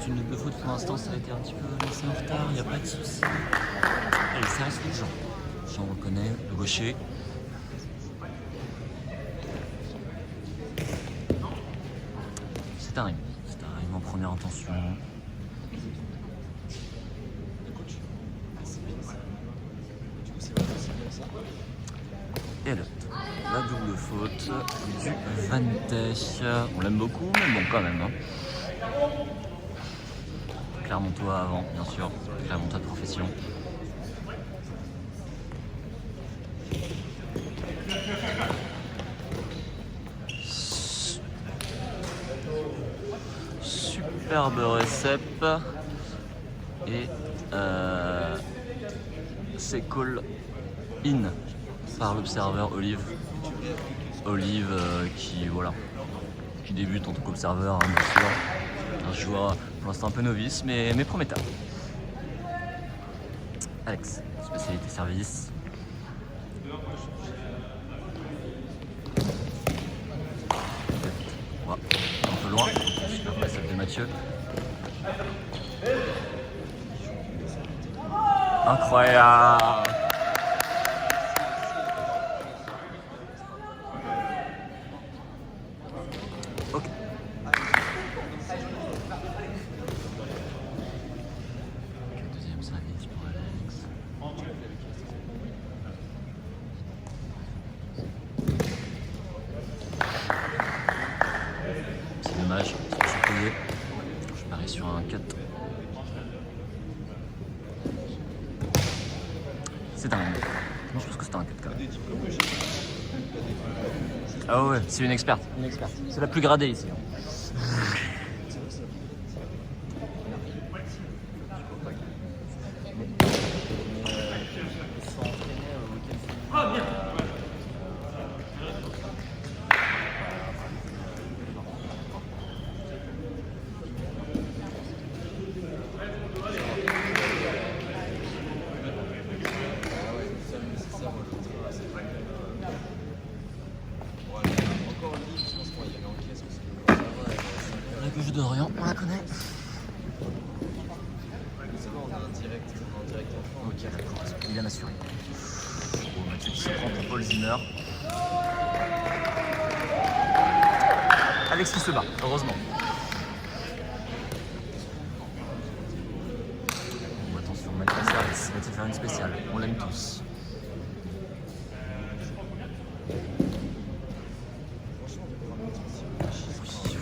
c'est une double faute pour l'instant, ça a été un petit peu laissé en retard, il n'y a pas de souci. Allez, ça reste le Jean. Jean on reconnaît, le gaucher. C'est un rime en première intention. Et là, la double faute du Vantes. On l'aime beaucoup, mais bon quand même. Hein. Clermontois avant, bien sûr. Clermontois de profession. Superbe récep. Et c'est call in par l'observeur Olive. Olive qui débute en tant qu'observeur, hein, bien sûr. Un joueur pour l'instant un peu novice, mais prometteur. Alex, spécialité service. Ouais, un peu loin. Super passage de Mathieu. Incroyable. Ok. Deuxième service pour Alex. C'est dommage, je suis payé. Je parie sur un cut. C'est un. Je pense que c'est un cut quand même. Ah ouais, c'est une experte. C'est la plus gradée ici. La gauche d'Orient, on la connaît. Ok, d'accord, il est bien assuré. Bon, Mathieu qui se prend pour Paul Zimmer. Alex qui se bat, heureusement. Bon, attention, Mathieu service, va-t-il faire une spéciale? On l'aime tous.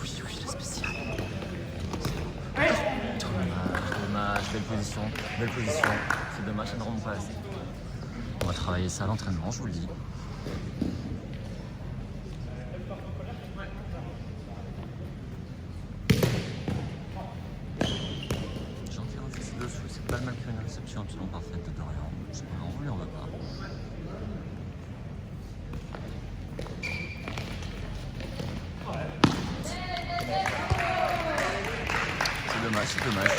Oui, la spéciale. Dommage, belle position. C'est dommage, ça ne rentre pas assez. On va travailler ça à l'entraînement, je vous le dis. J'en tire un fils dessous, c'est pas le mal qu'une réception absolument parfaite de Dorian. C'est pas grave, on lui en veut pas. C'est dommage.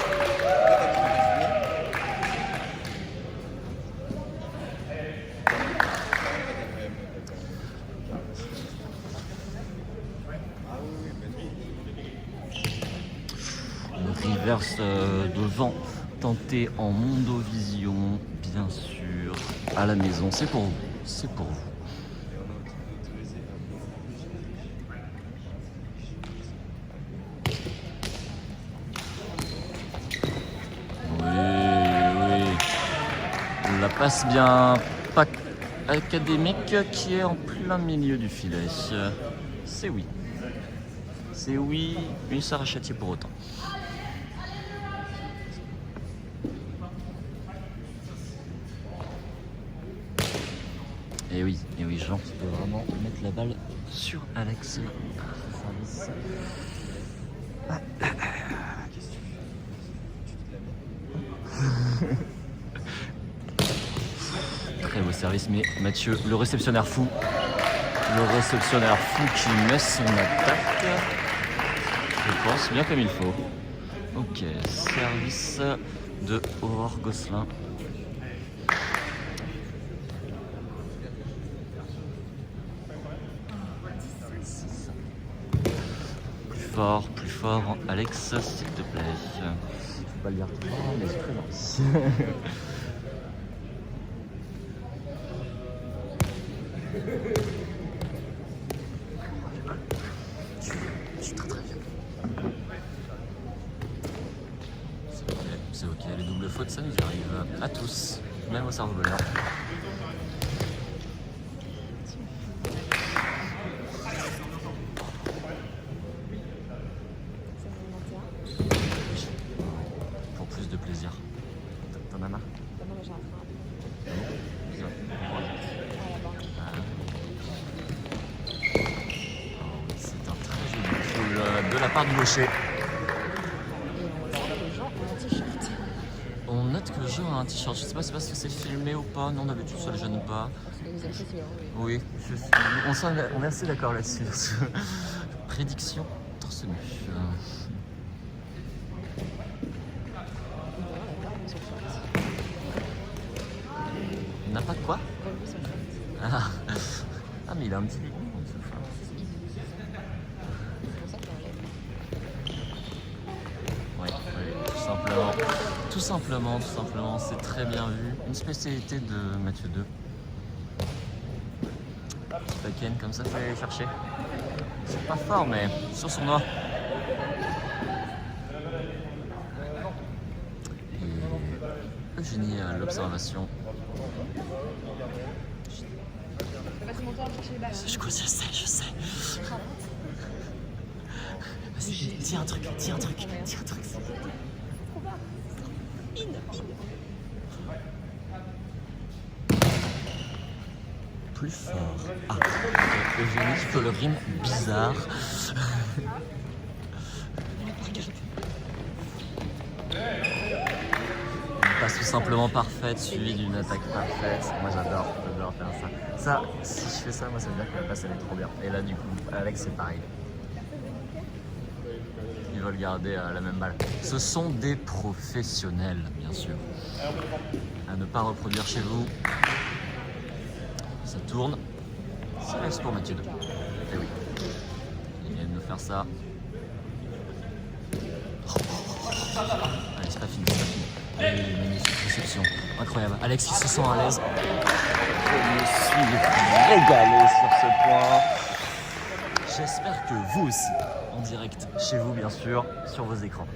Le reverse devant, tenté en mondovision, bien sûr, à la maison. C'est pour vous. La passe bien pas académique qui est en plein milieu du filet. C'est oui. C'est oui, une Sarah Chatier pour autant. Et oui, Jean peut vraiment mettre la balle sur Alex. Très beau service, mais Mathieu, le réceptionnaire fou qui met son attaque. Je pense bien comme il faut. Ok, service de Aurore Gosselin. plus fort, Alex, s'il te plaît. Je ne peux pas le dire trop fort, mais c'est très gentil. Je suis très bien. C'est ok, les doubles fautes, ça nous arrive à tous, même au cerf-volant. Pour plus de plaisir. T'en as marre? Non, mais j'ai un C'est un très joli pull de la part du gaucher. On note que le jeu a un t-shirt. Je sais pas si c'est parce que c'est filmé ou pas. Non, d'habitude ça le gêne pas. Oui, on est assez d'accord là-dessus. Prédiction torse nu. Il n'a pas de quoi? Ah. Mais il a un petit ligon dans ce short. Oui, tout simplement, c'est très bien vu. Une spécialité de Mathieu 2. Petit back-end comme ça, il faut aller chercher. C'est pas fort, mais sur son doigt. Et Eugénie à l'observation. Je sais. Vas-y, dis un truc. Plus fort. Eugénie qui fait le rime bizarre. Une passe tout simplement parfaite, suivie d'une attaque parfaite. Moi j'adore faire ça. Ça, si je fais ça, moi ça veut dire que la passe elle est trop bien. Et là du coup, Alex c'est pareil. Ils veulent garder la même balle. Ce sont des professionnels, bien sûr. À ne pas reproduire chez vous. Ça tourne. Ça reste pour Mathieu 2. Eh oui. Il vient de nous faire ça. Allez, c'est pas fini. Et magnifique réception. Incroyable. Alex, il se sent à l'aise. Je me suis régalé sur ce point. J'espère que vous aussi, en direct, chez vous bien sûr, sur vos écrans.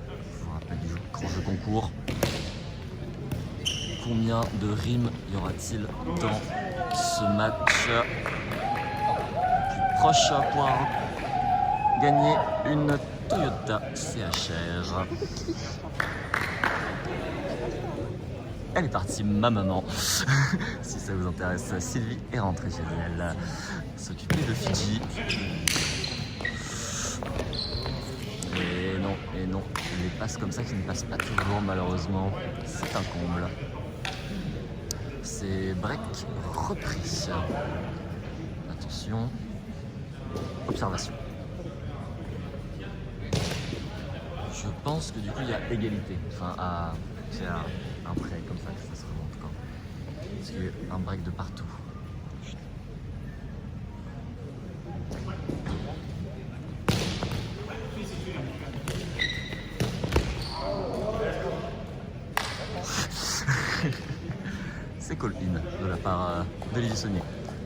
Je vous rappelle du grand jeu concours. Combien de rimes y aura-t-il dans ce match? Plus proche pour gagner une Toyota CHR. Elle est partie, ma maman. Si ça vous intéresse, Sylvie est rentrée chez elle. S'occuper de Fidji. Et non, les passes comme ça qui ne passent pas toujours malheureusement, c'est un comble. C'est break repris. Attention, observation. Je pense que du coup il y a égalité. Enfin, c'est un break comme ça que ça se remonte quand. Parce qu'il y a un break de partout. C'est call-in de la part d'Olivier Saunier.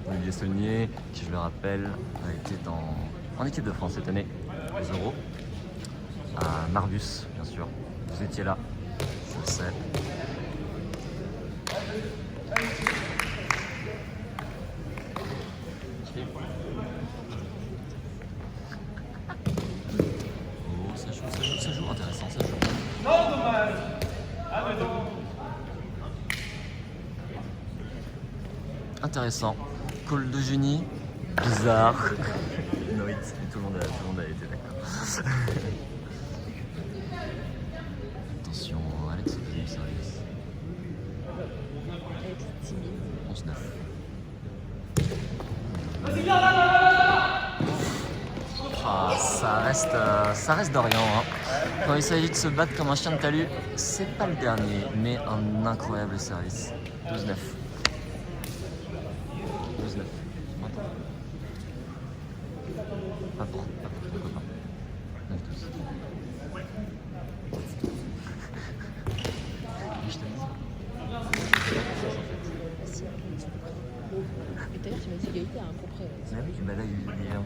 Olivier Saunier, qui je le rappelle, a été en équipe de France cette année, aux Euros, à Marbus, bien sûr. Vous étiez là, je le sais. Oh, ça joue, intéressant, ça joue. Non, dommage. Intéressant. Call de génie. Bizarre. No hit. Tout le monde a été d'accord. Attention, Alex, deuxième service. 11-9. Ça reste d'Orient. Hein. Quand il s'agit de se battre comme un chien de talus, c'est pas le dernier, mais un incroyable service. 12-9. Pas pour. il est bien.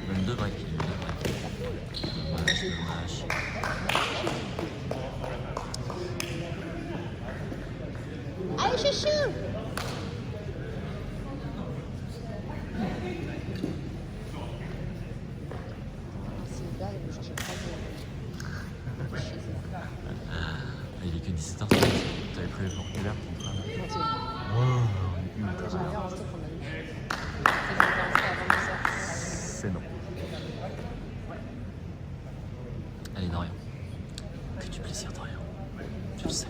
Même 2 breaks. Dommage. Allez, chouchou! Il est que 17h05. T'avais prévu pour quelle heure ton train? C'est non. Allez, Dorian. Que du plaisir, Dorian. Tu le sais.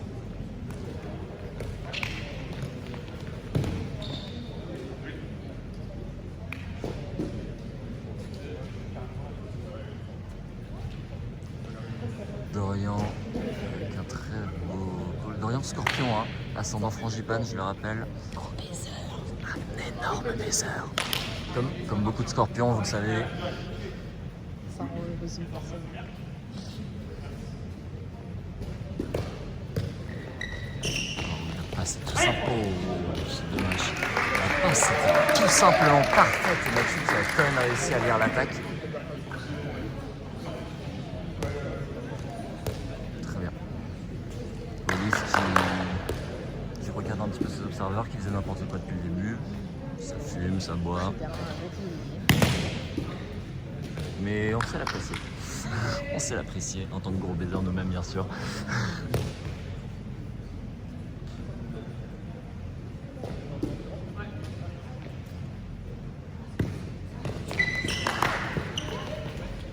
Dorian, avec un très beau... Dorian Scorpion, hein. Ascendant Frangipane, je le rappelle. Gros baiser. Un énorme baiser. Comme beaucoup de scorpions, vous le savez. Ça résume personne. La passe est tout simple. Oh, c'est dommage. La passe était tout simplement parfaite. Et Mathieu qui a quand même réussi à lire l'attaque. Très bien. Olive qui regarde un petit peu ses observateurs, qui faisait n'importe quoi depuis le début. Ça fume, ça boit. Mais on sait l'apprécier. On sait l'apprécier en tant que gros baiser nous-mêmes, bien sûr.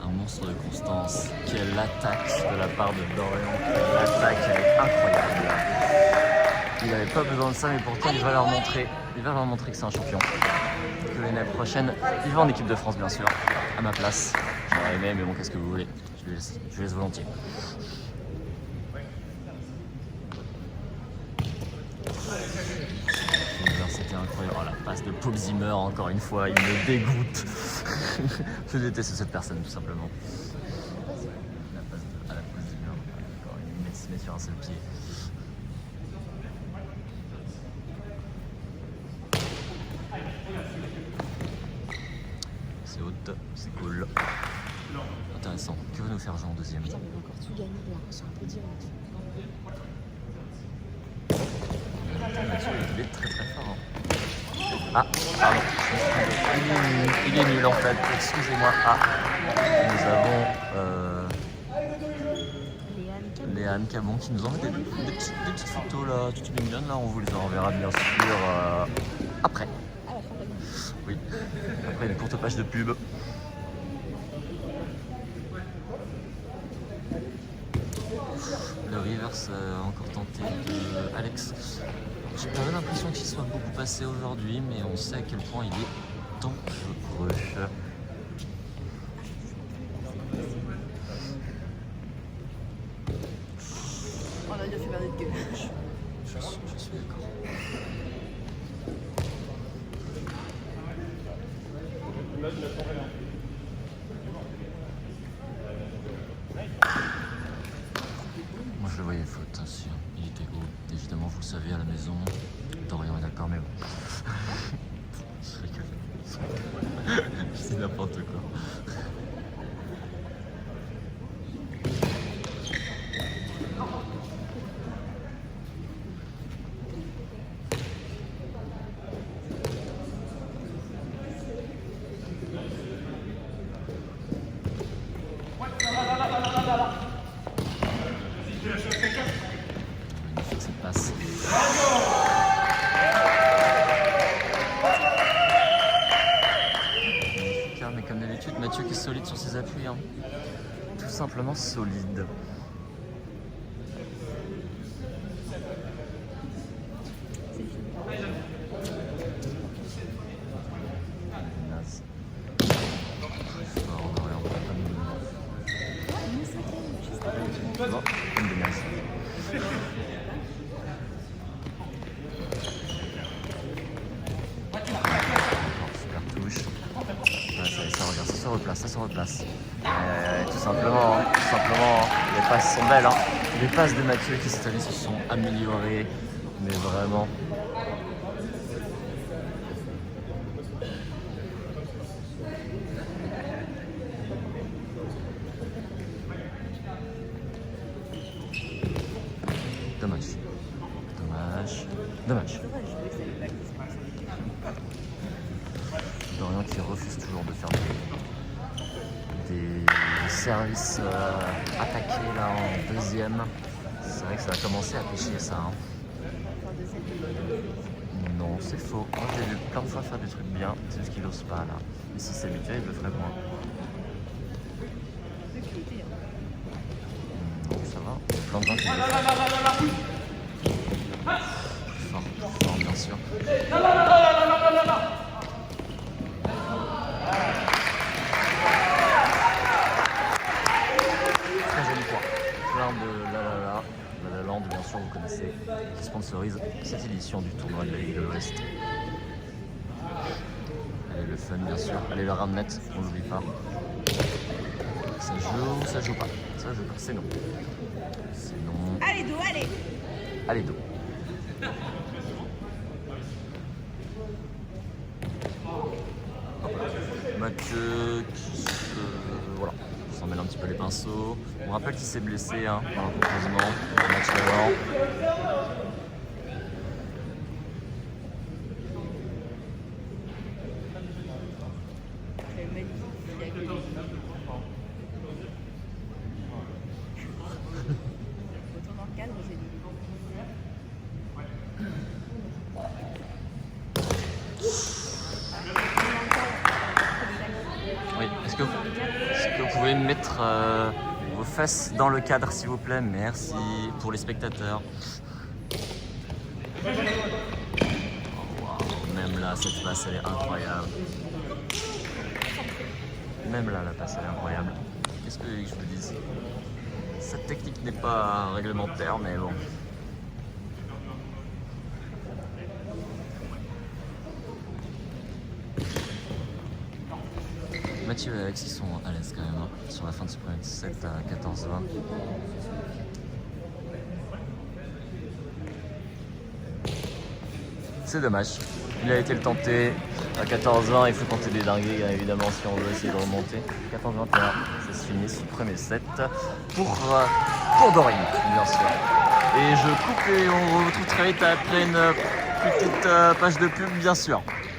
Un monstre de constance. Quelle attaque de la part de Dorian. Quelle attaque, elle est incroyable. Il n'avait pas besoin de ça, mais pourtant il va leur montrer. Il va leur montrer que c'est un champion. Que l'année prochaine, il va en équipe de France, bien sûr, à ma place. J'aurais aimé, mais bon, qu'est-ce que vous voulez, je laisse volontiers. C'était incroyable. Oh, la passe de Paul Zimmer, encore une fois, il me dégoûte. Je déteste cette personne, tout simplement. La passe à la Paul Zimmer, encore, il se met sur un seul pied. C'est haute, c'est cool. Intéressant. Que va nous faire Jean en deuxième? Putain, mais on a encore tout gagné là, c'est un peu dur. Mathieu, il est très très fort. Ah, pardon. Il est nul en fait, excusez-moi. Ah, nous avons Léane Cabon qui nous envoie des petites photos là, toutes mignonnes là. On vous les enverra bien sûr après. Oui, après une courte page de pub. Le reverse encore tenté de Alex. J'ai pas l'impression qu'il soit beaucoup passé aujourd'hui, mais on sait à quel point il est dangereux. On a déjà fait barder de gueule. Je suis d'accord. Moi je le voyais faute, hein, sûr. Il était haut. Évidemment, vous le savez à la maison. Dorian est d'accord, mais bon. Je rigole. Je dis n'importe quoi. Magnifique cette passe. Magnifique, mais comme d'habitude, Mathieu qui est solide sur ses appuis. Hein. Tout simplement solide. Naze. Très fort, Dorian. Bon, une de naze. Super touche. Ouais, ça regarde, ça se replace. Tout simplement, les passes sont belles. Hein. Les passes de Mathieu qui cette année se sont améliorées, mais vraiment. Dorian qui refuse toujours de faire des services attaqués là en deuxième. C'est vrai que ça va commencer à pêcher ça. Hein. Enfin, deuxième. Non, c'est faux. Moi j'ai vu plein de fois faire des trucs bien, c'est juste qu'il n'ose pas là. Mais si c'est habitué, il le ferait moins. Non, ça va. Il y a plein de gens qui le font. Fort, fort bien sûr. Très joli point. Plein de La La Land, bien sûr, vous connaissez, qui sponsorise cette édition du tournoi de la Ligue de l'Ouest. Allez, le fun, bien sûr. Allez, le ramnet, on l'oublie pas. Ça joue pas. Ça joue pas, c'est non. C'est non. Allez, dos, allez. Allez, dos. Mathieu qui voilà, s'en mêle un petit peu les pinceaux. On rappelle qu'il s'est blessé hein, dans le proposement du match d'avant. C'est magnifique. Il y a que des... Retour dans le cadre, j'ai dit. Oui, est-ce que vous pouvez mettre vos fesses dans le cadre s'il vous plaît? Merci pour les spectateurs. Oh, wow. Même là, cette passe elle est incroyable. Même là, la passe elle est incroyable. Qu'est-ce que je vous dis? Cette technique n'est pas réglementaire, mais bon. Mathieu et Alex ils sont à l'aise quand même hein, sur la fin de ce premier set à 14-20. C'est dommage. Il a été le tenter à 14-20, il faut tenter des dingueries évidemment si on veut essayer de remonter. 14-21, ça se finit ce premier set pour Dorian bien sûr. Et je coupe et on retrouve très vite après une petite page de pub bien sûr.